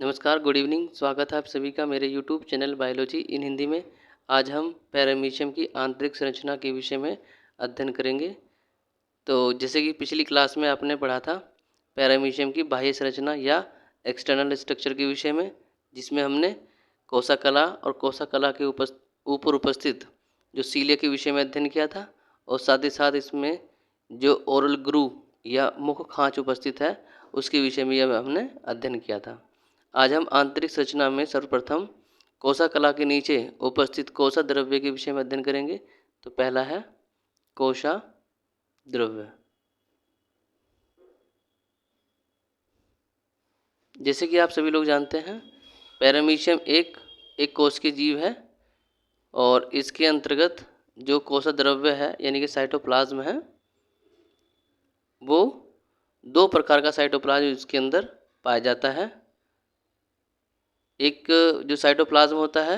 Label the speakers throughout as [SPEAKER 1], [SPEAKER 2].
[SPEAKER 1] नमस्कार, good evening. स्वागत है आप सभी का मेरे यूट्यूब चैनल बायोलॉजी इन हिंदी में। आज हम पैरामीशियम की आंतरिक संरचना के विषय में अध्ययन करेंगे। तो जैसे कि पिछली क्लास में आपने पढ़ा था पैरामीशियम की बाह्य संरचना या एक्सटर्नल स्ट्रक्चर के विषय में, जिसमें हमने कोशिका और कोशिका के ऊपर उपस्थित जो सीलिया के विषय में अध्ययन किया था, और साथ ही साथ इसमें जो ओरल ग्रू या मुख खांच उपस्थित है उसके विषय में हमने अध्ययन किया था। आज हम आंतरिक संरचना में सर्वप्रथम कोशिका के नीचे उपस्थित कोशा द्रव्य के विषय में अध्ययन करेंगे। तो पहला है कोशा द्रव्य। जैसे कि आप सभी लोग जानते हैं, पैरामीशियम एक कोश की जीव है और इसके अंतर्गत जो कोशा द्रव्य है यानी कि साइटोप्लाज्म है, वो दो प्रकार का साइटोप्लाज्म इसके अंदर पाया जाता है। एक जो साइटोप्लाज्म होता है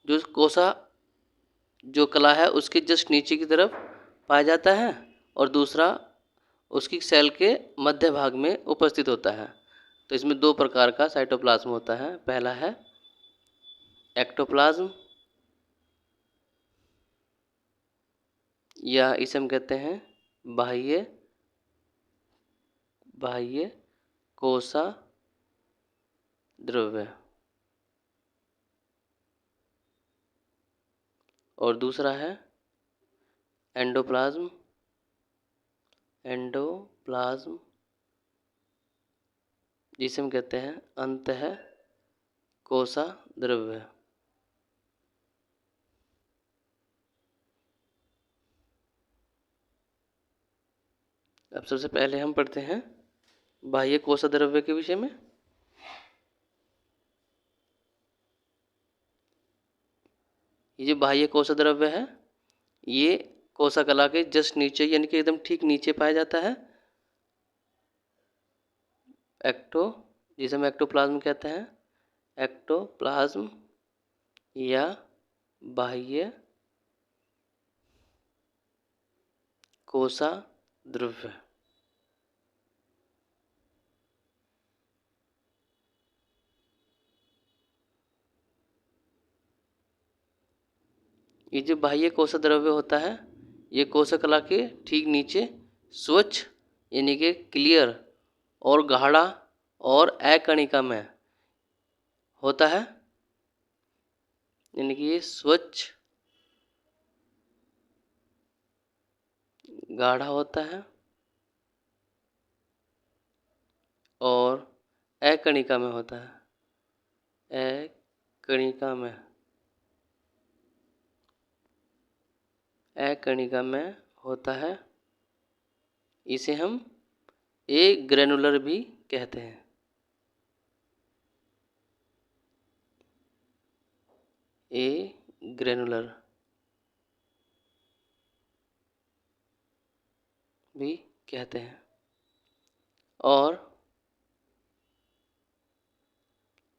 [SPEAKER 1] जो कोशा जो कला है उसके जस्ट नीचे की तरफ पाया जाता है, और दूसरा उसकी सेल के मध्य भाग में उपस्थित होता है। तो इसमें दो प्रकार का साइटोप्लाज्म होता है। पहला है एक्टोप्लाज्म, या इसे हम कहते हैं बाह्य कोशा द्रव्य, और दूसरा है एंडोप्लाज्म जिसे हम कहते हैं अंतः कोशा द्रव्य। अब सबसे पहले हम पढ़ते हैं बाह्य कोशा द्रव्य के विषय में। ये जो बाह्य कोशा द्रव्य है ये कोशा कला के जस्ट नीचे यानी कि एकदम ठीक नीचे पाया जाता है। जिसे हम एक्टोप्लाज्म कहते हैं, एक्टोप्लाज्म या बाह्य कोशा द्रव्य। ये जो बाह्य कोशा द्रव्य होता है ये कोशा कला के ठीक नीचे स्वच्छ यानी कि क्लियर और गाढ़ा और अकणिका में होता है, यानी कि ये स्वच्छ गाढ़ा होता है और अकणिका में होता है। अकणिका में होता है। इसे हम ए ग्रेनुलर भी कहते हैं। ए ग्रेनुलर भी कहते हैं। और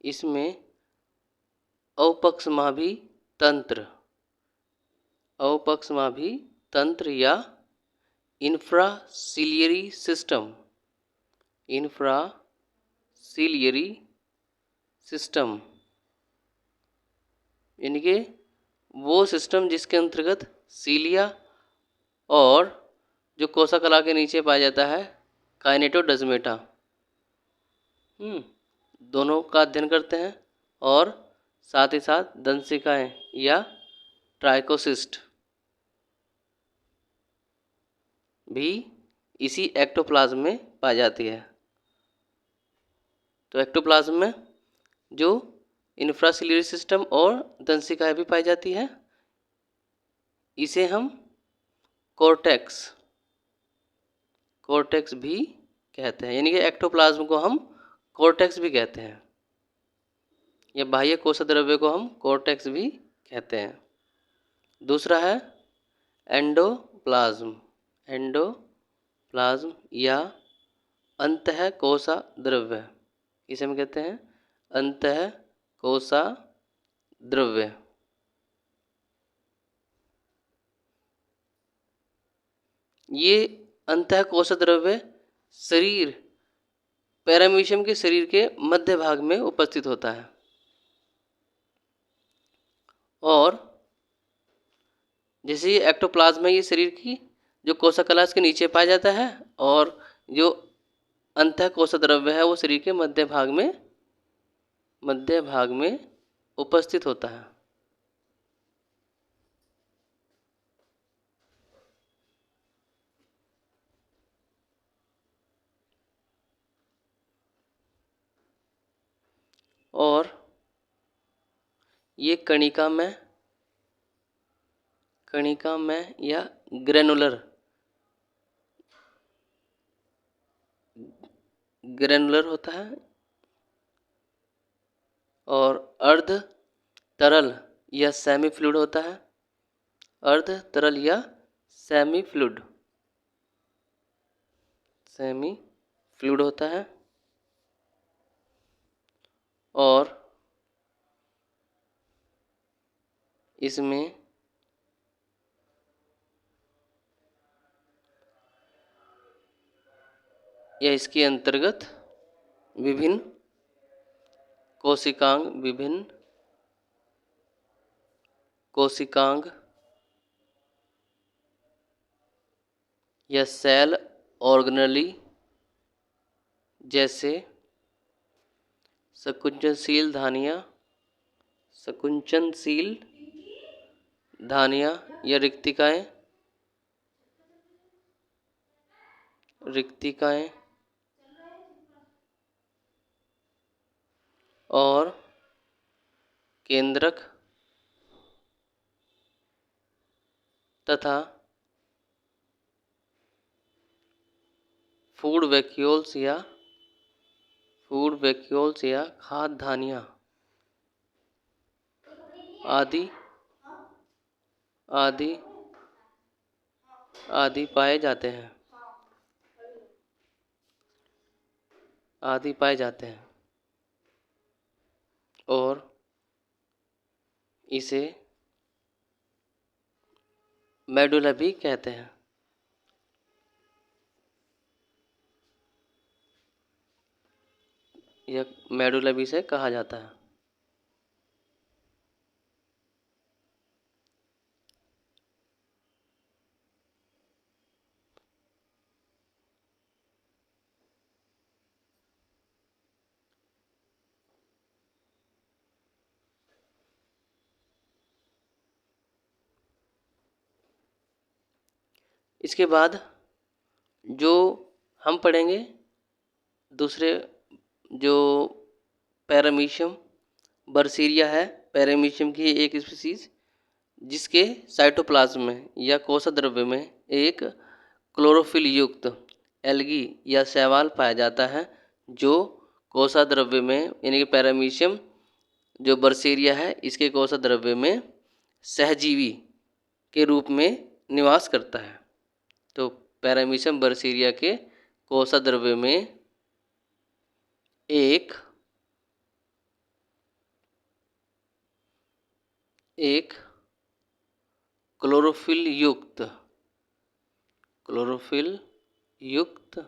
[SPEAKER 1] इसमें अपक्षमाभी तंत्र या इंफ्रासिलियरी सिस्टम यानी कि वो सिस्टम जिसके अंतर्गत सीलिया और जो कोशा कला के नीचे पाया जाता है काइनेटोडर्मिटा, दोनों का अध्ययन करते हैं, और साथ ही साथ दंशिकाएं या ट्राइकोसिस्ट भी इसी एक्टोप्लाज्म में पाई जाती है। तो एक्टोप्लाज्म में जो इंफ्रासिलियरी सिस्टम और दंशिकाएं भी पाई जाती है, इसे हम कोर्टेक्स भी कहते हैं, यानी कि एक्टोप्लाज्म को हम कोर्टेक्स भी कहते हैं, या बाह्य कोशा द्रव्य को हम कोर्टेक्स भी कहते हैं। दूसरा है एंडोप्लाज्म या अंतः कोशा द्रव्य। इसे हम कहते हैं अंतः कोशा द्रव्य। ये अंतः कोशा द्रव्य शरीर पैरामीशियम के शरीर के मध्य भाग में उपस्थित होता है और जैसे ये एक्टोप्लाज्म है, ये शरीर की जो कोशिका इसके नीचे पाया जाता है और जो अंतःकोश द्रव्य है वो शरीर के मध्य भाग में उपस्थित होता है। और ये कणिका में या ग्रेनुलर होता है और अर्ध तरल या सेमी फ्लूइड होता है। अर्ध तरल या सेमी फ्लूइड होता है और इसमें या इसके अंतर्गत विभिन्न कोशिकांग या सेल ऑर्गेनेली जैसे संकुचनशील धानियाँ या रिक्तिकाएं और केंद्रक तथा फूड वैक्यूल्स या खाद्य धानियाँ आदि पाए जाते हैं और इसे मेडुला भी कहते हैं। यह मेडुला भी से कहा जाता है। इसके बाद जो हम पढ़ेंगे दूसरे जो पैरामीशियम बर्सीरिया है, पैरामीशियम की एक स्पीसीज जिसके साइटोप्लाज्म में या कोश द्रव्य में एक क्लोरोफिल युक्त एल्गी या शैवाल पाया जाता है जो कोशा द्रव्य में यानी कि पैरामीशियम जो बर्सीरिया है इसके कोशा द्रव्य में सहजीवी के रूप में निवास करता है। तो पैरामीशियम बर्सीरिया के कोशा द्रव्य में एक क्लोरोफिल युक्त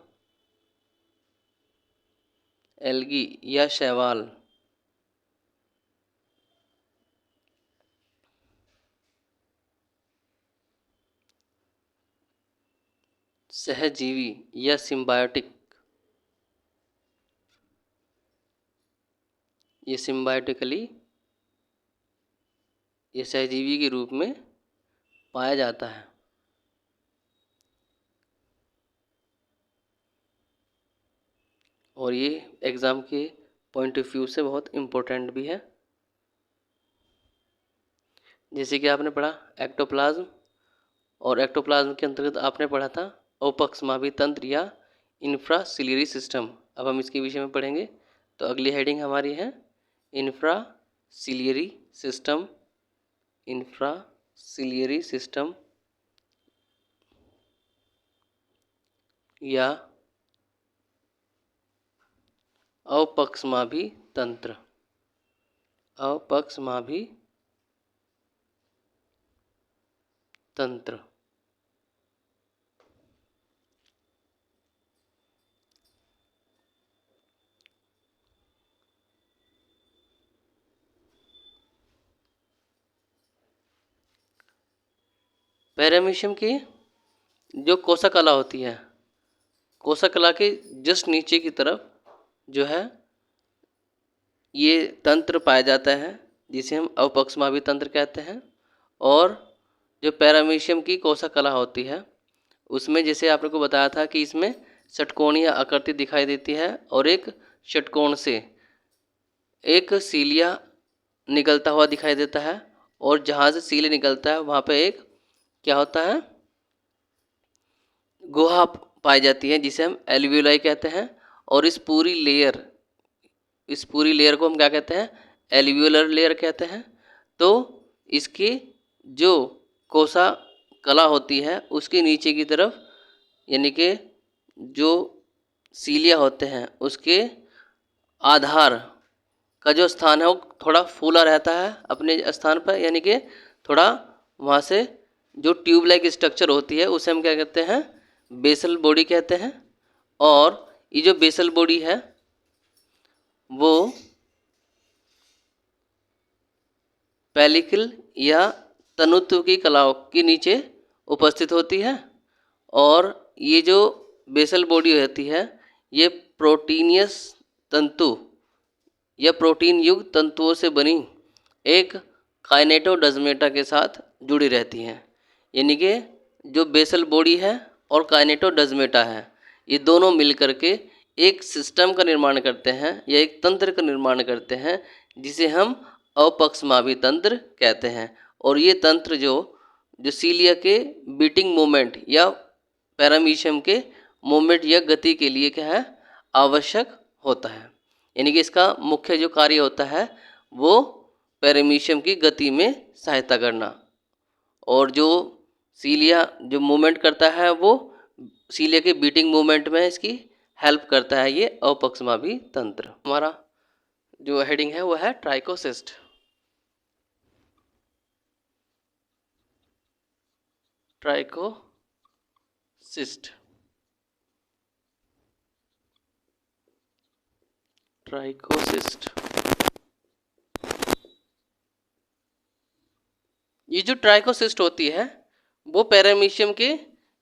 [SPEAKER 1] एल्गी या शैवाल सहजीवी या सिम्बायोटिक ये सिम्बायोटिकली ये सहजीवी के रूप में पाया जाता है। और ये एग्ज़ाम के पॉइंट ऑफ व्यू से बहुत इम्पोर्टेंट भी है। जैसे कि आपने पढ़ा एक्टोप्लाज्म और एक्टोप्लाज्म के अंतर्गत आपने पढ़ा था अपक्षमाभी तंत्र या इंफ्रासिलियरी सिस्टम। अब हम इसके विषय में पढ़ेंगे। तो अगली हेडिंग हमारी है इंफ्रासिलियरी सिस्टम या अपक्षमाभी तंत्र। पैरामीशियम की जो कोशिका होती है, कोशिका के जस्ट नीचे की तरफ जो है ये तंत्र पाया जाता है जिसे हम अपक्षमाभी तंत्र कहते हैं। और जो पैरामीशियम की कोशिका होती है उसमें जैसे आपने को बताया था कि इसमें षटकोणीय आकृति दिखाई देती है और एक षटकोण से एक सीलिया निकलता हुआ दिखाई देता है, और जहाँ से सीलिया निकलता है वहाँ पे एक क्या होता है, गुहा पाई जाती है जिसे हम एल्वियोलाई कहते हैं। और इस पूरी लेयर को हम क्या कहते हैं, एल्वियोलर लेयर कहते हैं। तो इसकी जो कोशिका होती है उसके नीचे की तरफ यानी कि जो सीलिया होते हैं उसके आधार का जो स्थान है वो थोड़ा फूला रहता है अपने स्थान पर, यानी कि थोड़ा वहाँ से जो ट्यूब लाइक स्ट्रक्चर होती है उसे हम क्या कहते हैं, बेसल बॉडी कहते हैं। और ये जो बेसल बॉडी है वो पेलिकल या तनुत्व की कलाओं के नीचे उपस्थित होती है। और ये जो बेसल बॉडी होती है ये प्रोटीनियस तंतु या प्रोटीन युक्त तंतुओं से बनी एक काइनेटोडर्मेटा के साथ जुड़ी रहती हैं। यानी कि जो बेसल बॉडी है और काइनेटोडर्मेटा है ये दोनों मिलकर के एक सिस्टम का निर्माण करते हैं या एक तंत्र का निर्माण करते हैं जिसे हम अपक्षमाभी तंत्र कहते हैं। और ये तंत्र जो सीलिया के बीटिंग मूवमेंट या पैरामीशियम के मूवमेंट या गति के लिए क्या है, आवश्यक होता है। यानी कि इसका मुख्य जो कार्य होता है वो पैरामीशियम की गति में सहायता करना, और जो सीलिया जो मूवमेंट करता है वो सीलिया के बीटिंग मूवमेंट में इसकी हेल्प करता है ये अपक्षमाभी तंत्र। हमारा जो हेडिंग है वो है ट्राइकोसिस्ट। ट्राइकोसिस्ट ये जो ट्राइकोसिस्ट होती है वो पैरामीशियम के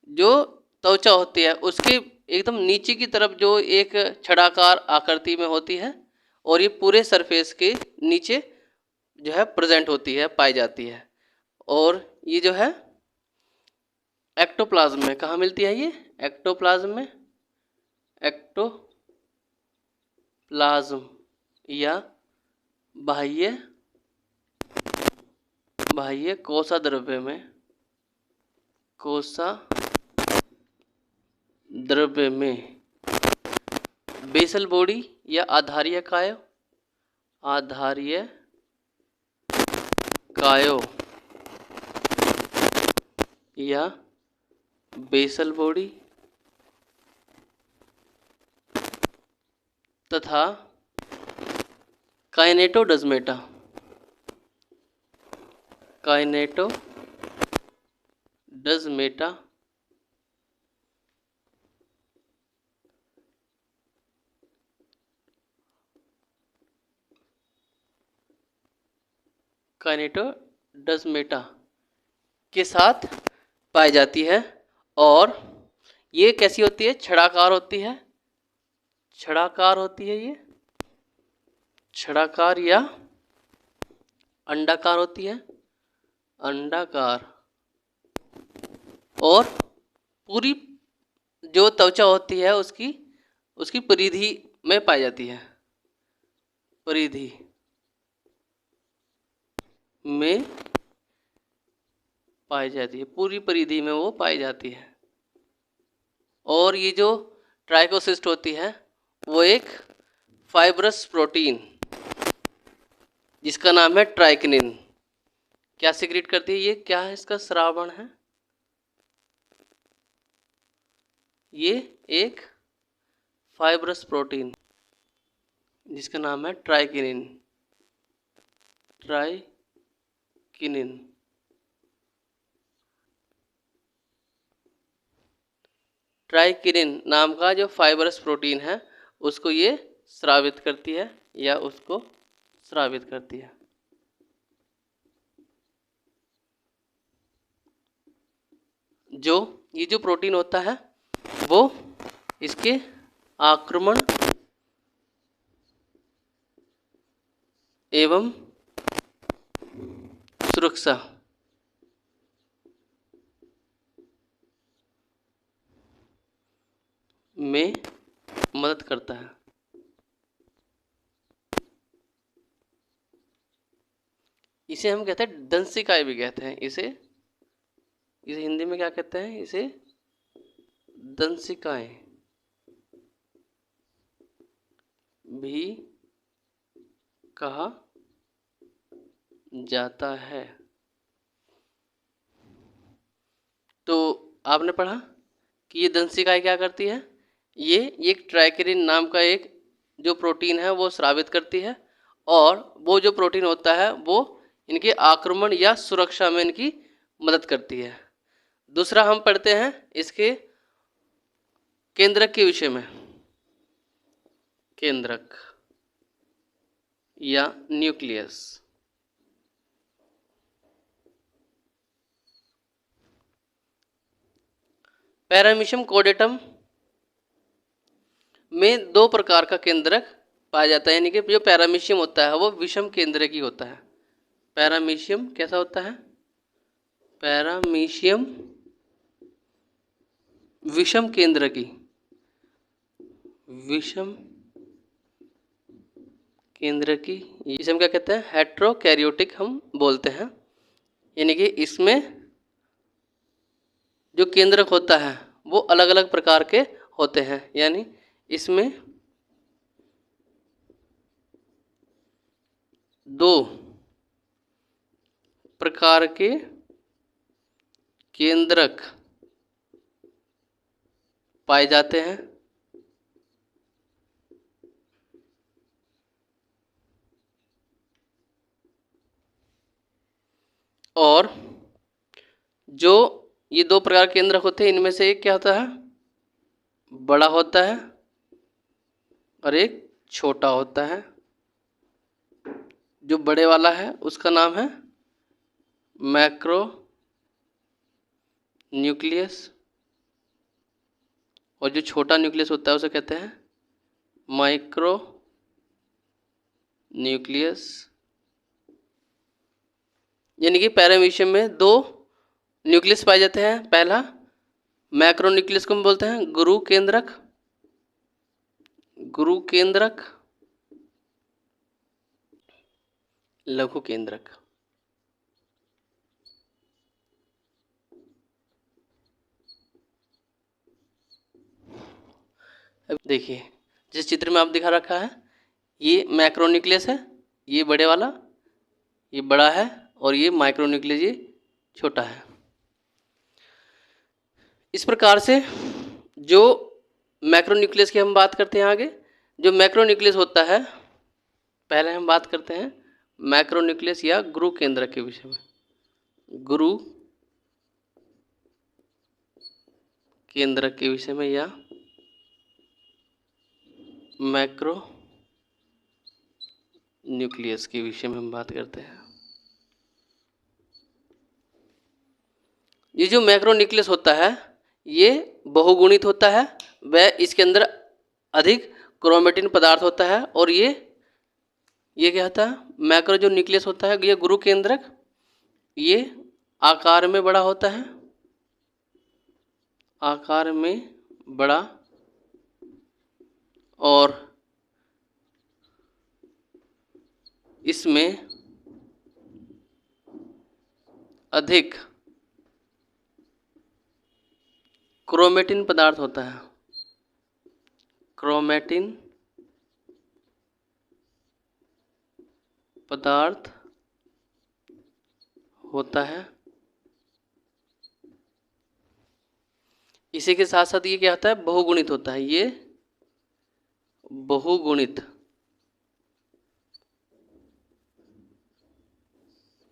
[SPEAKER 1] जो त्वचा होती है उसके एकदम नीचे की तरफ जो एक छड़ाकार आकृति में होती है, और ये पूरे सरफेस के नीचे जो है प्रेजेंट होती है, पाई जाती है। और ये जो है एक्टोप्लाज्म में कहाँ मिलती है, ये एक्टोप्लाज्म में, एक्टोप्लाज्म या बाह्य कोशाद्रव्य में, कोशाद्रव्य में बेसल बॉडी या आधारीय कायो या बेसल बॉडी तथा काइनेटोडर्मेटा के साथ पाई जाती है। और ये कैसी होती है, छड़ाकार होती है, ये छड़ाकार या अंडाकार होती है, अंडाकार। और पूरी जो त्वचा होती है उसकी परिधि में पाई जाती है, परिधि में पाई जाती है, पूरी परिधि में वो पाई जाती है। और ये जो ट्राइकोसिस्ट होती है वो एक फाइब्रस प्रोटीन जिसका नाम है ट्राइकिनिन क्या सिक्रीट करती है, ये क्या है, इसका श्रावण है, ये एक फाइब्रस प्रोटीन जिसका नाम है ट्राइकिनिन। ट्राइकिनिन नाम का जो फाइब्रस प्रोटीन है उसको ये स्रावित करती है या उसको स्रावित करती है। जो ये जो प्रोटीन होता है वो इसके आक्रमण एवं सुरक्षा में मदद करता है। इसे हम कहते हैं दंशिकाएं भी कहते हैं। इसे हिंदी में क्या कहते हैं? इसे दंशिकाएं भी कहा जाता है। तो आपने पढ़ा कि ये दंशिकाएं क्या करती है? ये एक ट्राइकेरिन नाम का एक जो प्रोटीन है वो स्रावित करती है, और वो जो प्रोटीन होता है वो इनके आक्रमण या सुरक्षा में इनकी मदद करती है। दूसरा हम पढ़ते हैं इसके केंद्रक के विषय में। केंद्रक या न्यूक्लियस। पैरामीशियम कोडेटम में दो प्रकार का केंद्रक पाया जाता है, यानी कि जो पैरामीशियम होता है वो विषम केंद्रकी होता है। पैरामीशियम कैसा होता है? पैरामीशियम विषम केंद्रकी, विषम केंद्रकी। इसे हम क्या कहते हैं? हेट्रोकैरियोटिक हम बोलते हैं। यानी कि इसमें जो केंद्रक होता है वो अलग अलग प्रकार के होते हैं, यानी इसमें दो प्रकार के केंद्रक पाए जाते हैं। और जो ये दो प्रकार के केंद्रक होते हैं इनमें से एक क्या होता है? बड़ा होता है और एक छोटा होता है। जो बड़े वाला है उसका नाम है मैक्रो न्यूक्लियस, और जो छोटा न्यूक्लियस होता है उसे कहते हैं माइक्रो न्यूक्लियस। यानी कि पैरामीशियम में दो न्यूक्लियस पाए जाते हैं। पहला मैक्रो न्यूक्लियस को हम बोलते हैं गुरु केंद्रक, गुरु केंद्रक, लघु केंद्रक। अब देखिए जिस चित्र में आप दिखा रखा है ये मैक्रो न्यूक्लियस है, ये बड़े वाला, ये बड़ा है, और ये माइक्रो न्यूक्लियस ये छोटा है। इस प्रकार से जो मैक्रो न्यूक्लियस की हम बात करते हैं आगे। जो मैक्रो न्यूक्लियस होता है, पहले हम बात करते हैं मैक्रो न्यूक्लियस या गुरु केंद्रक के विषय में। गुरु केंद्रक के विषय में या मैक्रो न्यूक्लियस के विषय में हम बात करते हैं। ये जो मैक्रो न्यूक्लियस होता है ये बहुगुणित होता है, वह इसके अंदर अधिक क्रोमेटिन पदार्थ होता है। और ये क्या होता है? मैक्रो जो न्यूक्लियस होता है ये गुरु केंद्रक, ये आकार में बड़ा होता है, आकार में बड़ा, और इसमें अधिक क्रोमेटिन पदार्थ होता है। क्रोमेटिन पदार्थ होता है। इसी के साथ साथ ये क्या होता है? बहुगुणित होता है। ये बहुगुणित,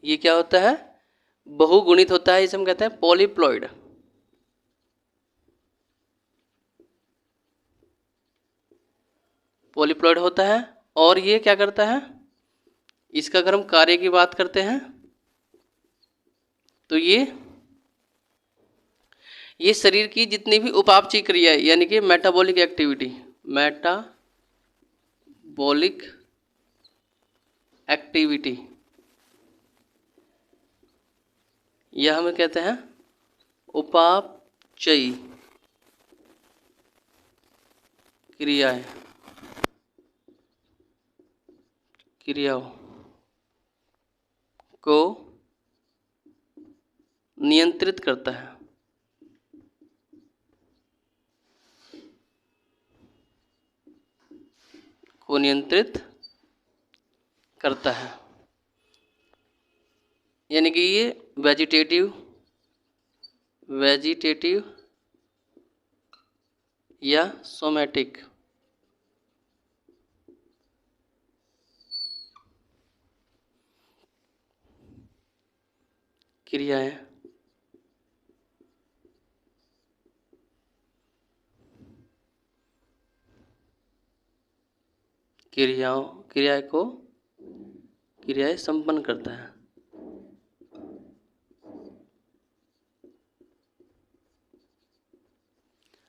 [SPEAKER 1] ये क्या होता है? बहुगुणित होता है। इसे हम कहते हैं पॉलीप्लॉइड। पॉलीप्लॉइड होता है। और ये क्या करता है? इसका अगर हम कार्य की बात करते हैं तो ये ये शरीर की जितनी भी उपापचयी क्रिया है यानी कि मेटाबॉलिक एक्टिविटी, मेटाबॉलिक एक्टिविटी, यह हमें कहते हैं उपापचयी क्रियाएं, क्रियाओं को नियंत्रित करता है, को नियंत्रित करता है। यानी कि ये वेजिटेटिव या सोमैटिक क्रियाएं क्रियाएं संपन्न करता है।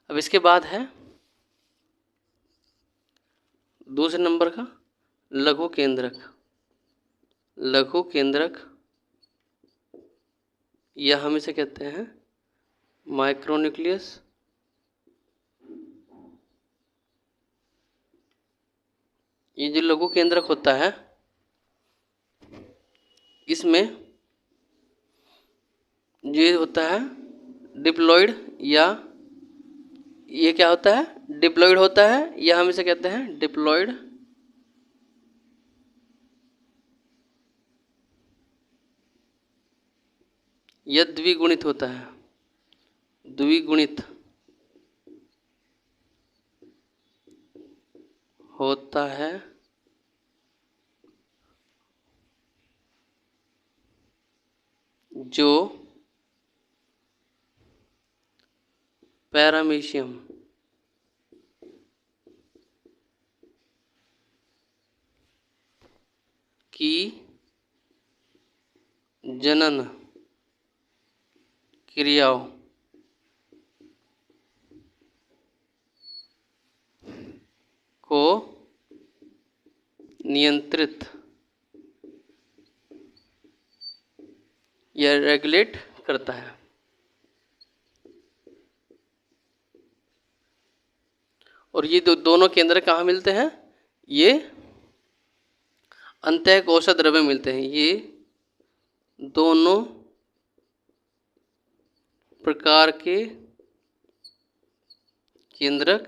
[SPEAKER 1] अब इसके बाद है दूसरे नंबर का लघु केंद्रक। लघु केंद्रक या हम इसे कहते हैं माइक्रोन्यूक्लियस। ये जो लघु केंद्रक होता है इसमें ये होता है डिप्लॉइड, या ये क्या होता है, डिप्लॉइड होता है, या हम इसे कहते हैं डिप्लॉइड या द्विगुणित होता है। द्विगुणित होता है जो पैरामीशियम की जनन क्रियाओं को नियंत्रित या रेगुलेट करता है। और ये दोनों केंद्र कहाँ मिलते हैं, ये अंतःकोशिका द्रव्य मिलते हैं। ये दोनों प्रकार के केंद्रक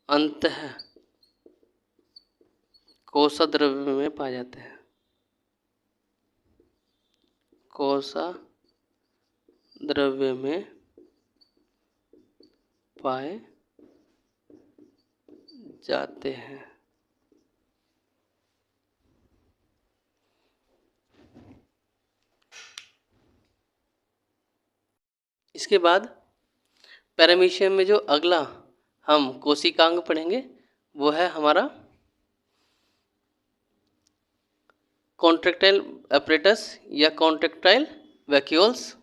[SPEAKER 1] अंतःकोशिका द्रव्य में पाए जाते हैं। कोशिका द्रव्य में पाए जाते हैं। इसके बाद पैरामीशियम में जो अगला हम कोशिकांग पढ़ेंगे वो है हमारा कॉन्ट्रैक्टाइल अपरेटस या कॉन्ट्रैक्टाइल वैक्यूल्स।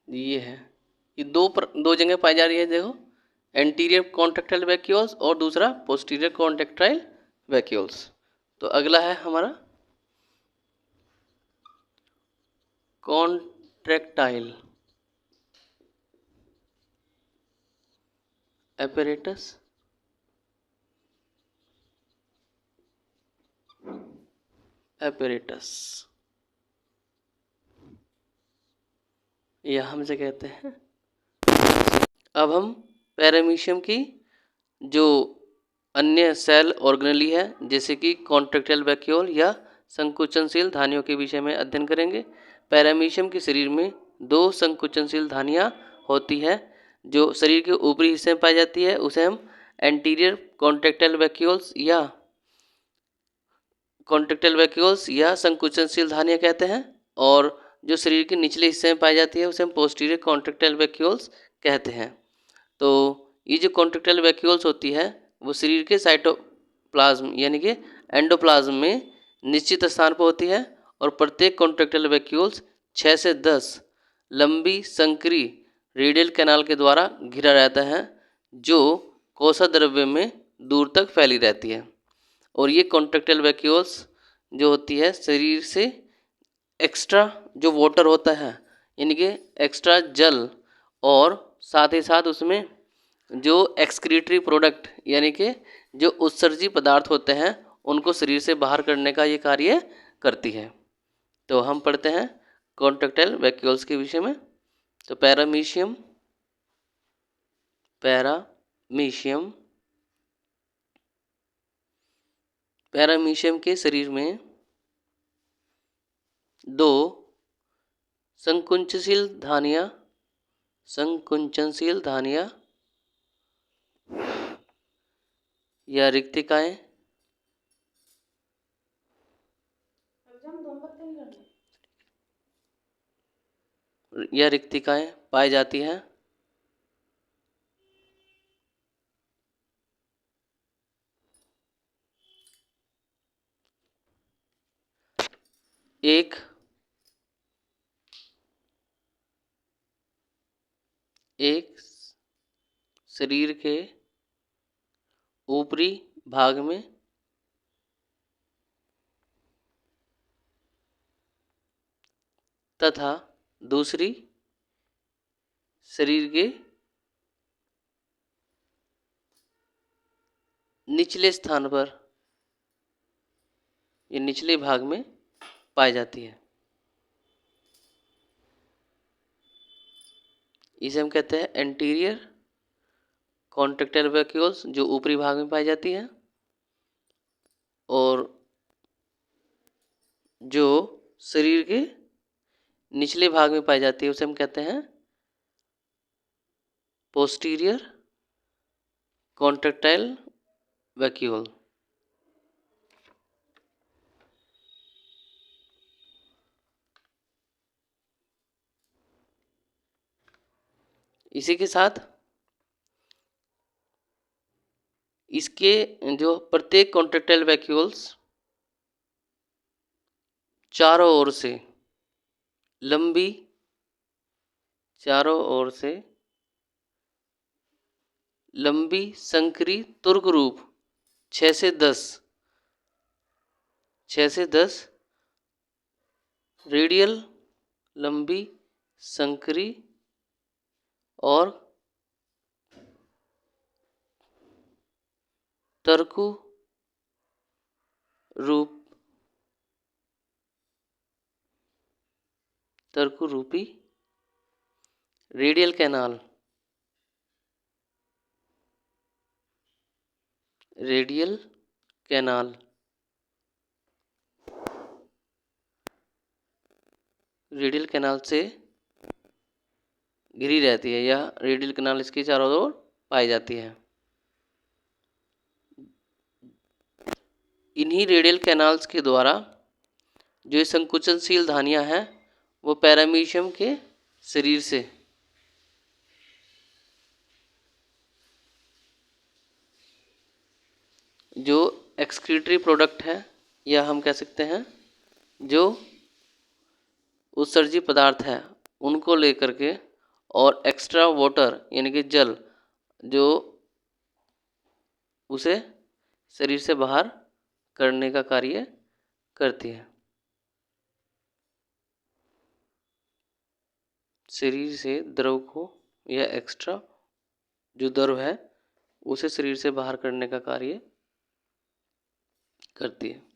[SPEAKER 1] ये है, ये दो जगह पाई जा रही है। देखो, एंटीरियर कॉन्ट्रैक्टाइल वैक्यूल्स और दूसरा पोस्टीरियर कॉन्ट्रैक्टाइल वैक्यूल्स। तो अगला है हमारा कॉन्ट्रैक्टाइल apparatus या हम से कहते हैं। अब हम पैरामीशियम की जो अन्य सेल ऑर्गेनेली है जैसे कि कॉन्ट्रैक्टाइल वैक्यूल या संकुचनशील धानियों के विषय में अध्ययन करेंगे। पैरामीशियम के शरीर में दो संकुचनशील धानियाँ होती है जो शरीर के ऊपरी हिस्से में पाई जाती है, उसे हम एंटीरियर कॉन्ट्रैक्टाइल वैक्यूल्स या संकुचनशील धानियाँ कहते हैं। और जो शरीर के निचले हिस्से में पाई जाती है उसे हम पोस्टीरियर कॉन्ट्रैक्टाइल वैक्यूल्स कहते हैं। तो ये जो कॉन्ट्रैक्टाइल वैक्यूल्स होती है वो शरीर के साइटोप्लाज्म यानी कि एंडोप्लाज्म में निश्चित स्थान पर होती है और प्रत्येक कॉन्ट्रेक्टाइल वैक्यूल्स 6 से 10 लंबी संकरी रेडियल कैनाल के द्वारा घिरा रहता है, जो कोशाद्रव्य में दूर तक फैली रहती है। और ये कॉन्ट्रेक्टाइल वैक्यूल्स जो होती है शरीर से एक्स्ट्रा जो वाटर होता है, यानी कि एक्स्ट्रा जल, और साथ ही साथ उसमें जो एक्सक्रीटरी प्रोडक्ट यानी कि जो उत्सर्जी पदार्थ होते हैं उनको शरीर से बाहर करने का ये कार्य करती है। तो हम पढ़ते हैं कॉन्ट्रेक्टाइल वैक्यूल्स के विषय में। तो पैरामीशियम पैरामीशियम के शरीर में 2 संकुचनशील धानियाँ या रिक्तिकाएं पाई जाती हैं। एक शरीर के ऊपरी भाग में तथा दूसरी शरीर के निचले स्थान पर या निचले भाग में पाई जाती है। इसे हम कहते हैं एंटीरियर कॉन्ट्रेक्टाइल वैक्यूल्स, जो ऊपरी भाग में पाई जाती है। और जो शरीर के निचले भाग में पाई जाती है उसे हम कहते हैं पोस्टीरियर कॉन्ट्रेक्टाइल वैक्यूल। इसी के साथ इसके जो प्रत्येक कॉन्ट्रेक्टाइल वैक्यूल्स चारों ओर से लंबी संकरी तुर्क रूप 6 से 10 रेडियल लंबी संकरी और तर्कु रूपी रेडियल कैनाल से घिरी रहती है, या रेडियल कैनाल इसके चारों ओर पाई जाती है। इन्हीं रेडियल कैनाल्स के द्वारा जो संकुचनशील धानियाँ हैं वो पैरामीशियम के शरीर से जो एक्सक्रीटरी प्रोडक्ट है, या हम कह सकते हैं जो उत्सर्जी पदार्थ है, उनको लेकर के और एक्स्ट्रा वाटर यानी कि जल जो उसे शरीर से बाहर करने का कार्य करती है। शरीर से द्रव को या एक्स्ट्रा जो द्रव है उसे शरीर से बाहर करने का कार्य करती है।